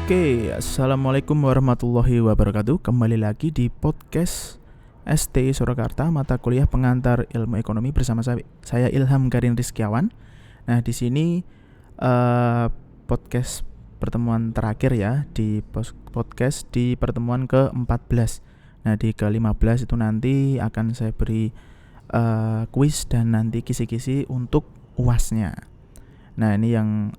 Oke, assalamualaikum warahmatullahi wabarakatuh. Kembali lagi di podcast ST Surakarta, mata kuliah pengantar ilmu ekonomi bersama saya Ilham Karin Rizkiawan. Nah, di sini podcast pertemuan terakhir ya, di podcast di pertemuan ke-14. Nah, di ke-15 itu nanti akan saya beri kuis dan nanti kisi-kisi untuk UASnya. Nah, ini yang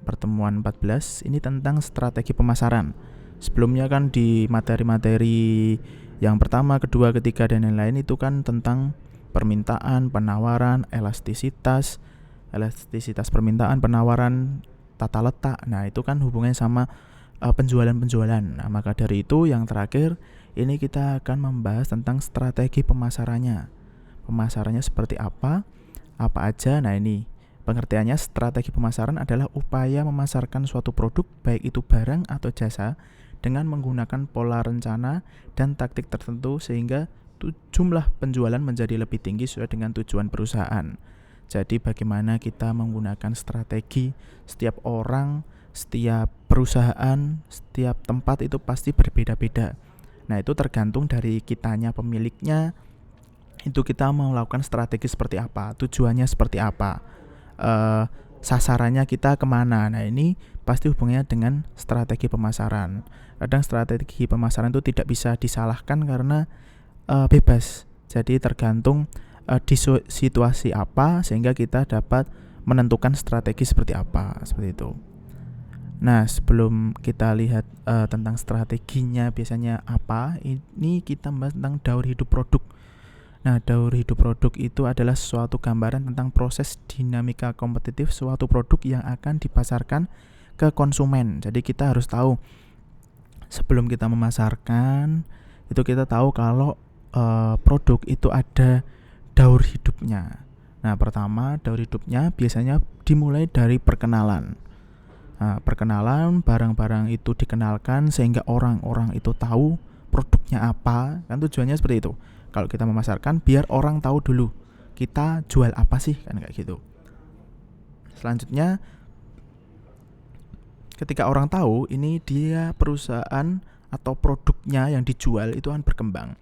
pertemuan 14 ini tentang strategi pemasaran. Sebelumnya kan di materi-materi yang pertama, kedua, ketiga dan lain-lain itu kan tentang permintaan, penawaran, elastisitas permintaan, penawaran, tata letak. Nah, itu kan hubungannya sama penjualan. Nah, maka dari itu yang terakhir ini kita akan membahas tentang strategi pemasarannya. Pemasarannya seperti apa aja. Nah, ini pengertiannya, strategi pemasaran adalah upaya memasarkan suatu produk, baik itu barang atau jasa, dengan menggunakan pola rencana dan taktik tertentu sehingga jumlah penjualan menjadi lebih tinggi sesuai dengan tujuan perusahaan. Jadi bagaimana kita menggunakan strategi, setiap orang, setiap perusahaan, setiap tempat itu pasti berbeda-beda. Nah, itu tergantung dari kitanya, pemiliknya, itu kita mau melakukan strategi seperti apa, tujuannya seperti apa, sasarannya kita kemana. Nah, ini pasti hubungannya dengan strategi pemasaran. Kadang strategi pemasaran itu tidak bisa disalahkan karena bebas. Jadi tergantung di situasi apa sehingga kita dapat menentukan strategi seperti apa, seperti itu. Nah, sebelum kita lihat tentang strateginya biasanya apa, ini kita bahas tentang daur hidup produk. Nah, daur hidup produk itu adalah suatu gambaran tentang proses dinamika kompetitif suatu produk yang akan dipasarkan ke konsumen. Jadi kita harus tahu sebelum kita memasarkan itu kita tahu kalau produk itu ada daur hidupnya. Nah, pertama daur hidupnya biasanya dimulai dari perkenalan. Nah, perkenalan, barang-barang itu dikenalkan sehingga orang-orang itu tahu produknya apa. Kan tujuannya seperti itu. Kalau kita memasarkan biar orang tahu dulu kita jual apa sih, kan kayak gitu. Selanjutnya ketika orang tahu ini dia perusahaan atau produknya yang dijual itu akan berkembang.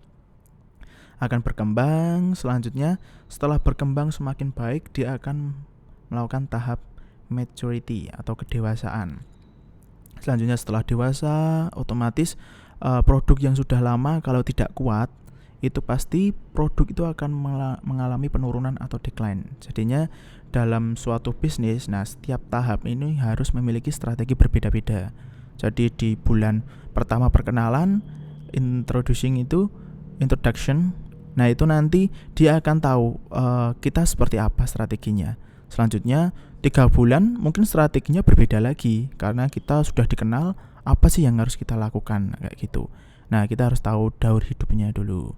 Selanjutnya setelah berkembang semakin baik, dia akan melakukan tahap maturity atau kedewasaan. Selanjutnya setelah dewasa, otomatis produk yang sudah lama kalau tidak kuat itu pasti produk itu akan mengalami penurunan atau decline. Jadinya dalam suatu bisnis, nah setiap tahap ini harus memiliki strategi berbeda-beda. Jadi di bulan pertama perkenalan, introduction. Nah, itu nanti dia akan tahu kita seperti apa strateginya. Selanjutnya 3 bulan mungkin strateginya berbeda lagi karena kita sudah dikenal apa sih yang harus kita lakukan, kayak gitu. Nah, kita harus tahu daur hidupnya dulu.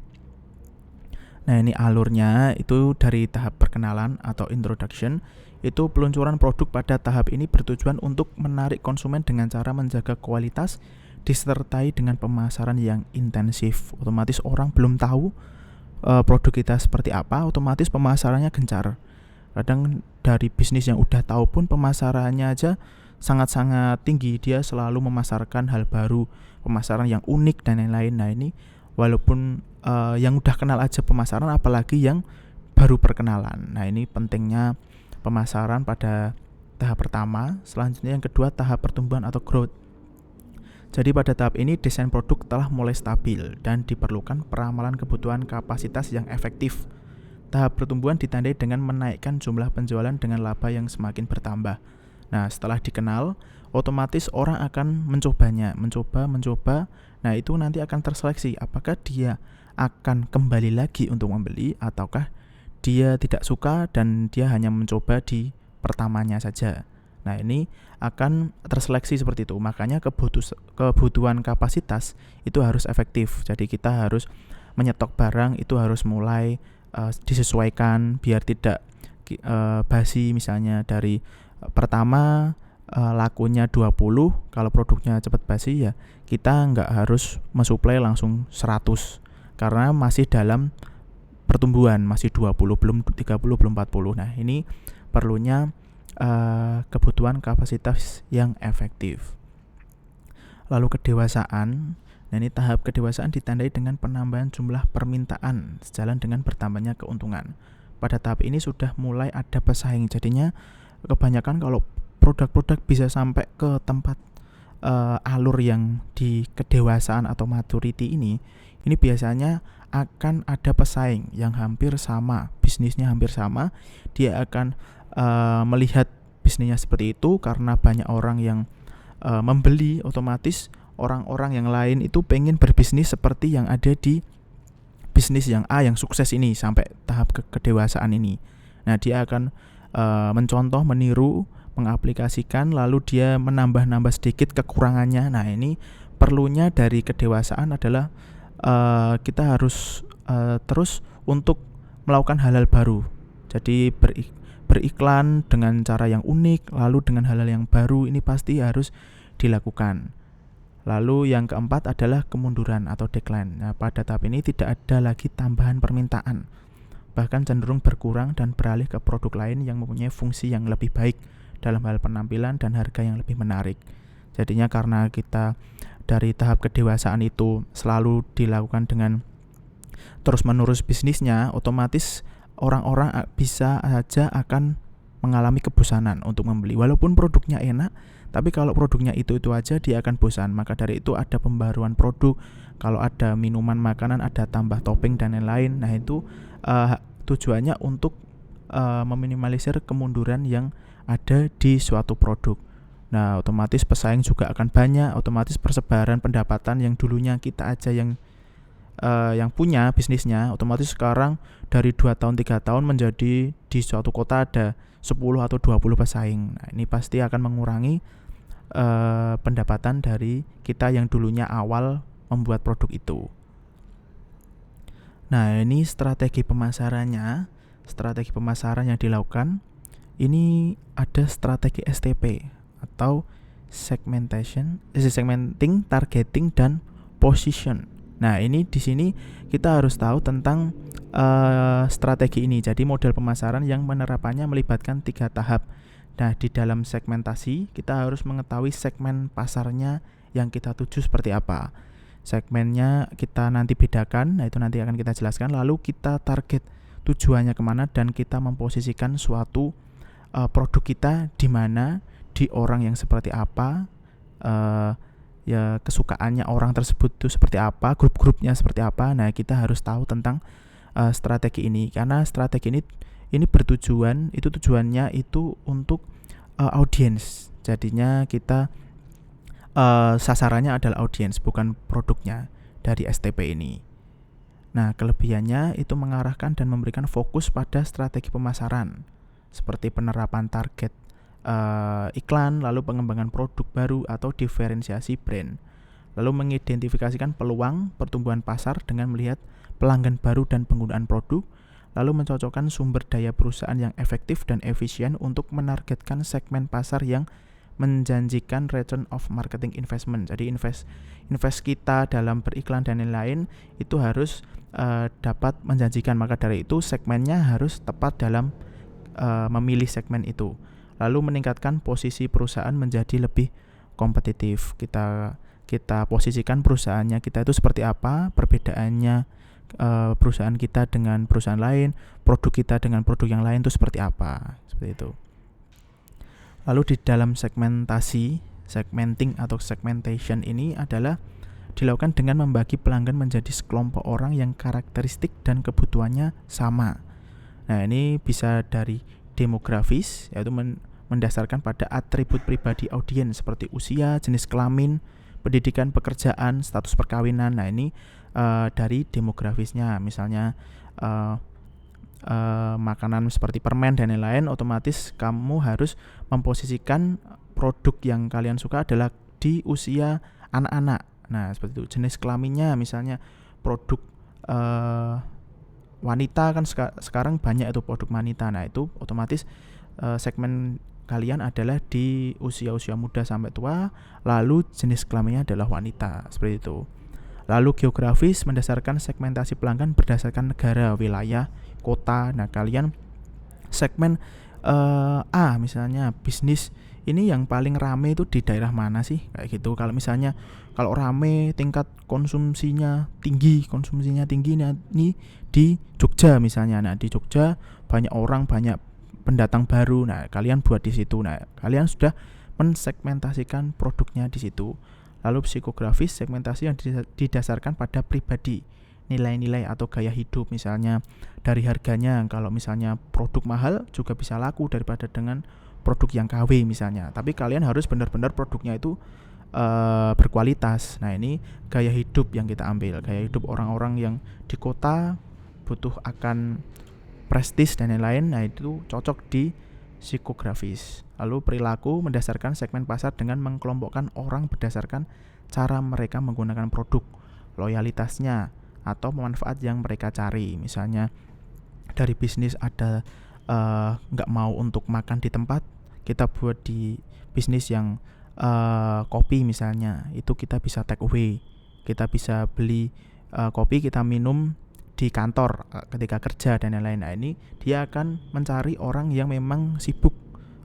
Nah, ini alurnya itu dari tahap perkenalan atau introduction. Itu peluncuran produk pada tahap ini bertujuan untuk menarik konsumen dengan cara menjaga kualitas disertai dengan pemasaran yang intensif. Otomatis orang belum tahu produk kita seperti apa, otomatis pemasarannya gencar. Kadang dari bisnis yang udah tahu pun pemasarannya aja sangat-sangat tinggi. Dia selalu memasarkan hal baru, pemasaran yang unik dan lain-lain. Nah, ini walaupun yang udah kenal aja pemasaran, apalagi yang baru perkenalan. Nah, ini pentingnya pemasaran pada tahap pertama. Selanjutnya yang kedua, tahap pertumbuhan atau growth. Jadi pada tahap ini desain produk telah mulai stabil dan diperlukan peramalan kebutuhan kapasitas yang efektif. Tahap pertumbuhan ditandai dengan menaikkan jumlah penjualan dengan laba yang semakin bertambah. Nah, setelah dikenal, otomatis orang akan mencoba. Nah, itu nanti akan terseleksi apakah dia akan kembali lagi untuk membeli ataukah dia tidak suka dan dia hanya mencoba di pertamanya saja. Nah, ini akan terseleksi seperti itu. Makanya kebutuhan kapasitas itu harus efektif. Jadi kita harus menyetok barang itu harus mulai disesuaikan biar tidak basi. Misalnya dari pertama lakunya 20, kalau produknya cepat basi ya kita nggak harus mensuplai langsung 100 karena masih dalam pertumbuhan, masih 20, belum 30, belum 40. Nah, ini perlunya kebutuhan kapasitas yang efektif. Lalu kedewasaan. Nah, ini tahap kedewasaan ditandai dengan penambahan jumlah permintaan sejalan dengan bertambahnya keuntungan. Pada tahap ini sudah mulai ada pesaing. Jadinya kebanyakan kalau produk-produk bisa sampai ke tempat alur yang di kedewasaan atau maturity ini biasanya akan ada pesaing yang hampir sama, bisnisnya hampir sama. Dia akan melihat bisnisnya seperti itu karena banyak orang yang membeli, otomatis orang-orang yang lain itu pengen berbisnis seperti yang ada di bisnis yang A yang sukses ini sampai tahap kedewasaan ini. Nah, dia akan mencontoh, meniru, mengaplikasikan, lalu dia menambah-nambah sedikit kekurangannya. Nah, ini perlunya dari kedewasaan adalah kita harus terus untuk melakukan hal-hal baru. Jadi beriklan dengan cara yang unik, lalu dengan hal-hal yang baru ini pasti harus dilakukan. Lalu yang keempat adalah kemunduran atau decline. Nah, pada tahap ini tidak ada lagi tambahan permintaan, bahkan cenderung berkurang dan beralih ke produk lain yang mempunyai fungsi yang lebih baik dalam hal penampilan dan harga yang lebih menarik. Jadinya karena kita dari tahap kedewasaan itu selalu dilakukan dengan terus-menerus bisnisnya, otomatis orang-orang bisa saja akan mengalami kebosanan untuk membeli. Walaupun produknya enak, tapi kalau produknya itu aja dia akan bosan. Maka dari itu ada pembaruan produk. Kalau ada minuman, makanan, ada tambah topping dan lain-lain. Nah, itu tujuannya untuk meminimalisir kemunduran yang ada di suatu produk. Nah, otomatis pesaing juga akan banyak, otomatis persebaran pendapatan yang dulunya kita aja yang punya bisnisnya, otomatis sekarang dari 2 tahun 3 tahun menjadi di suatu kota ada 10 atau 20 pesaing. Nah, ini pasti akan mengurangi pendapatan dari kita yang dulunya awal membuat produk itu. Nah, ini strategi pemasarannya. Strategi pemasaran yang dilakukan ini ada strategi STP atau segmenting, targeting, dan position. Nah, ini di sini kita harus tahu tentang strategi ini. Jadi model pemasaran yang penerapannya melibatkan 3 tahap. Nah, di dalam segmentasi kita harus mengetahui segmen pasarnya yang kita tuju seperti apa. Segmennya kita nanti bedakan, nah itu nanti akan kita jelaskan. Lalu kita target tujuannya kemana dan kita memposisikan suatu produk kita di mana, di orang yang seperti apa, ya kesukaannya orang tersebut itu seperti apa, grup-grupnya seperti apa. Nah, kita harus tahu tentang strategi ini karena strategi ini bertujuan, itu tujuannya itu untuk audiens. Jadinya kita sasarannya adalah audiens, bukan produknya dari STP ini. Nah, kelebihannya itu mengarahkan dan memberikan fokus pada strategi pemasaran seperti penerapan target iklan, lalu pengembangan produk baru atau diferensiasi brand, lalu mengidentifikasikan peluang pertumbuhan pasar dengan melihat pelanggan baru dan penggunaan produk, lalu mencocokkan sumber daya perusahaan yang efektif dan efisien untuk menargetkan segmen pasar yang menjanjikan return of marketing investment. Jadi invest kita dalam beriklan dan lain-lain itu harus dapat menjanjikan. Maka dari itu segmennya harus tepat dalam memilih segmen itu. Lalu meningkatkan posisi perusahaan menjadi lebih kompetitif. Kita posisikan perusahaannya kita itu seperti apa, perbedaannya perusahaan kita dengan perusahaan lain, produk kita dengan produk yang lain itu seperti apa, seperti itu. Lalu di dalam segmenting atau segmentation ini adalah dilakukan dengan membagi pelanggan menjadi sekelompok orang yang karakteristik dan kebutuhannya sama. Nah, ini bisa dari demografis, yaitu mendasarkan pada atribut pribadi audiens seperti usia, jenis kelamin, pendidikan, pekerjaan, status perkawinan. Nah, ini dari demografisnya, misalnya makanan seperti permen dan lain-lain, otomatis kamu harus memposisikan produk yang kalian suka adalah di usia anak-anak. Nah, seperti itu. Jenis kelaminnya misalnya produk wanita kan sekarang banyak itu produk wanita. Nah, itu otomatis segmen kalian adalah di usia-usia muda sampai tua, lalu jenis kelaminnya adalah wanita, seperti itu. Lalu geografis mendasarkan segmentasi pelanggan berdasarkan negara, wilayah, kota. Nah, kalian segmen misalnya bisnis ini yang paling rame itu di daerah mana sih, kayak gitu. Kalau misalnya kalau rame tingkat konsumsinya tinggi nih di Jogja misalnya. Nah, di Jogja banyak orang, banyak pendatang baru. Nah, kalian buat di situ. Nah, kalian sudah mensegmentasikan produknya di situ. Lalu psikografis, segmentasi yang didasarkan pada pribadi, nilai-nilai atau gaya hidup, misalnya dari harganya. Kalau misalnya produk mahal juga bisa laku daripada dengan produk yang KW misalnya. Tapi kalian harus benar-benar produknya itu berkualitas. Nah, ini gaya hidup yang kita ambil, gaya hidup orang-orang yang di kota butuh akan prestis dan lain-lain. Nah, itu cocok di psikografis. Lalu perilaku mendasarkan segmen pasar dengan mengkelompokkan orang berdasarkan cara mereka menggunakan produk, loyalitasnya, atau manfaat yang mereka cari. Misalnya dari bisnis ada nggak mau untuk makan di tempat, kita buat di bisnis yang kopi misalnya, itu kita bisa take away. Kita bisa beli kopi, kita minum di kantor ketika kerja dan lain-lain. Nah, ini dia akan mencari orang yang memang sibuk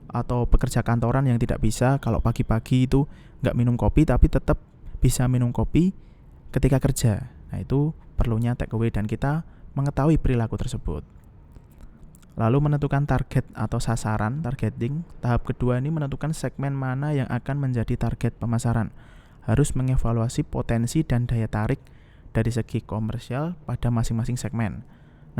atau pekerja kantoran yang tidak bisa kalau pagi-pagi itu nggak minum kopi tapi tetap bisa minum kopi ketika kerja. Nah, itu perlunya take away dan kita mengetahui perilaku tersebut. Lalu menentukan target atau sasaran, targeting. Tahap kedua ini menentukan segmen mana yang akan menjadi target pemasaran. Harus mengevaluasi potensi dan daya tarik dari segi komersial pada masing-masing segmen.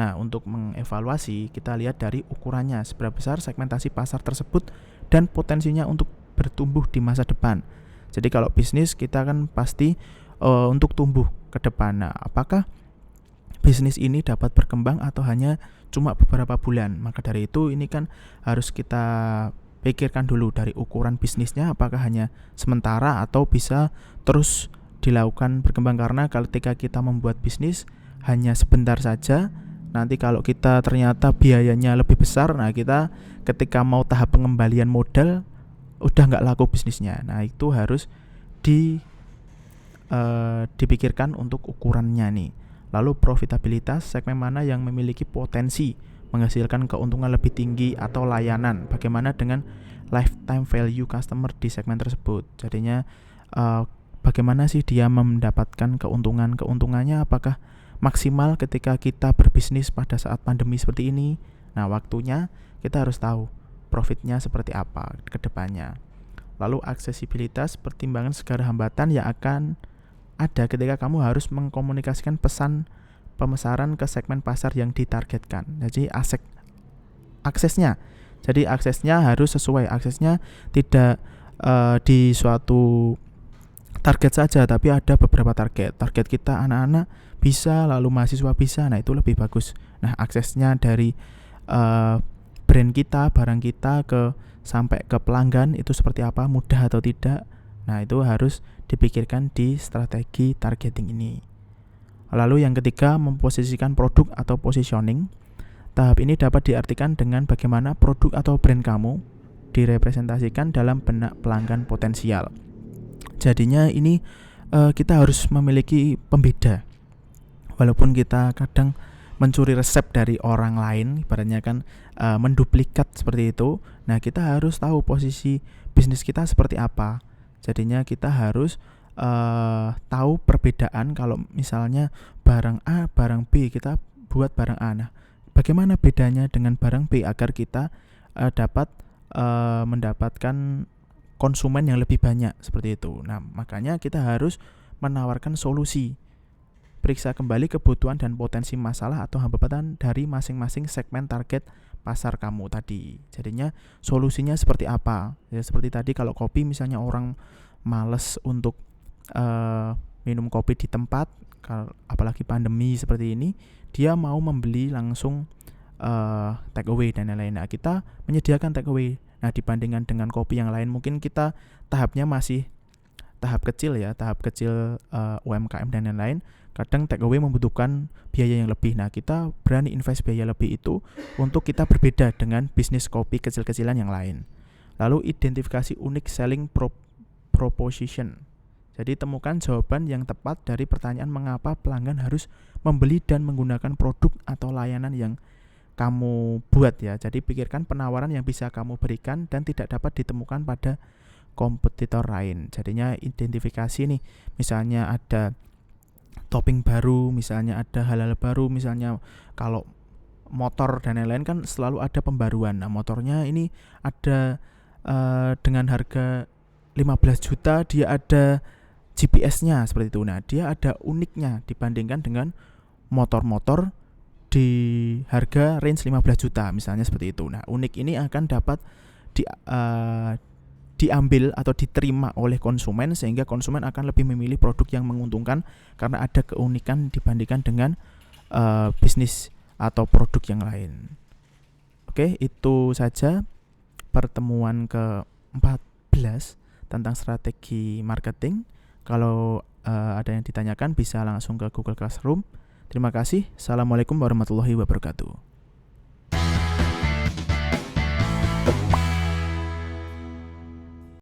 Nah, untuk mengevaluasi kita lihat dari ukurannya, seberapa besar segmentasi pasar tersebut dan potensinya untuk bertumbuh di masa depan. Jadi kalau bisnis kita kan pasti untuk tumbuh ke depan. Nah, apakah bisnis ini dapat berkembang atau hanya cuma beberapa bulan? Maka dari itu ini kan harus kita pikirkan dulu dari ukuran bisnisnya, apakah hanya sementara atau bisa terus dilakukan berkembang. Karena ketika kita membuat bisnis hanya sebentar saja, nanti kalau kita ternyata biayanya lebih besar, nah kita ketika mau tahap pengembalian modal udah nggak laku bisnisnya. Nah, itu harus dipikirkan untuk ukurannya nih. Lalu profitabilitas, segmen mana yang memiliki potensi menghasilkan keuntungan lebih tinggi atau layanan. Bagaimana dengan lifetime value customer di segmen tersebut. Jadinya bagaimana sih dia mendapatkan keuntungannya, apakah maksimal ketika kita berbisnis pada saat pandemi seperti ini. Nah, waktunya kita harus tahu profitnya seperti apa ke depannya. Lalu aksesibilitas, pertimbangan segala hambatan yang akan ada ketika kamu harus mengkomunikasikan pesan pemasaran ke segmen pasar yang ditargetkan. Jadi aksesnya. Jadi aksesnya harus sesuai. Aksesnya tidak di suatu target saja, tapi ada beberapa target. Target kita anak-anak bisa, lalu mahasiswa bisa. Nah, itu lebih bagus. Nah, aksesnya dari brand kita, barang kita sampai ke pelanggan itu seperti apa, mudah atau tidak. Nah, itu harus dipikirkan di strategi targeting ini. Lalu yang ketiga, memposisikan produk atau positioning. Tahap ini dapat diartikan dengan bagaimana produk atau brand kamu direpresentasikan dalam benak pelanggan potensial. Jadinya ini kita harus memiliki pembeda. Walaupun kita kadang mencuri resep dari orang lain, ibaratnya kan menduplikat seperti itu. Nah, kita harus tahu posisi bisnis kita seperti apa. Jadinya kita harus tahu perbedaan. Kalau misalnya barang A, barang B, kita buat barang A. Nah, bagaimana bedanya dengan barang B agar kita dapat mendapatkan konsumen yang lebih banyak seperti itu. Nah, makanya kita harus menawarkan solusi. Periksa kembali kebutuhan dan potensi masalah atau hambatan dari masing-masing segmen target pasar kamu tadi. Jadinya solusinya seperti apa? Ya, seperti tadi kalau kopi misalnya orang males untuk minum kopi di tempat, apalagi pandemi seperti ini, dia mau membeli langsung take away dan lain-lain. Nah, kita menyediakan take away. Nah, dibandingkan dengan kopi yang lain, mungkin kita tahapnya masih tahap kecil ya, UMKM dan lain-lain. Kadang take away membutuhkan biaya yang lebih. Nah, kita berani invest biaya lebih itu untuk kita berbeda dengan bisnis kopi kecil-kecilan yang lain. Lalu identifikasi unique selling proposition. Jadi temukan jawaban yang tepat dari pertanyaan mengapa pelanggan harus membeli dan menggunakan produk atau layanan yang kamu buat ya. Jadi pikirkan penawaran yang bisa kamu berikan dan tidak dapat ditemukan pada kompetitor lain. Jadinya identifikasi nih, misalnya ada topping baru, misalnya ada hal-hal baru, misalnya kalau motor dan lain-lain kan selalu ada pembaruan. Nah, motornya ini ada dengan harga 15 juta dia ada GPS-nya seperti itu. Nah, dia ada uniknya dibandingkan dengan motor-motor di harga range 15 juta misalnya seperti itu. Nah, unik ini akan dapat diambil atau diterima oleh konsumen sehingga konsumen akan lebih memilih produk yang menguntungkan karena ada keunikan dibandingkan dengan bisnis atau produk yang lain. Oke, itu saja pertemuan ke-14 tentang strategi marketing. Kalau ada yang ditanyakan bisa langsung ke Google Classroom. Terima kasih. Assalamualaikum warahmatullahi wabarakatuh.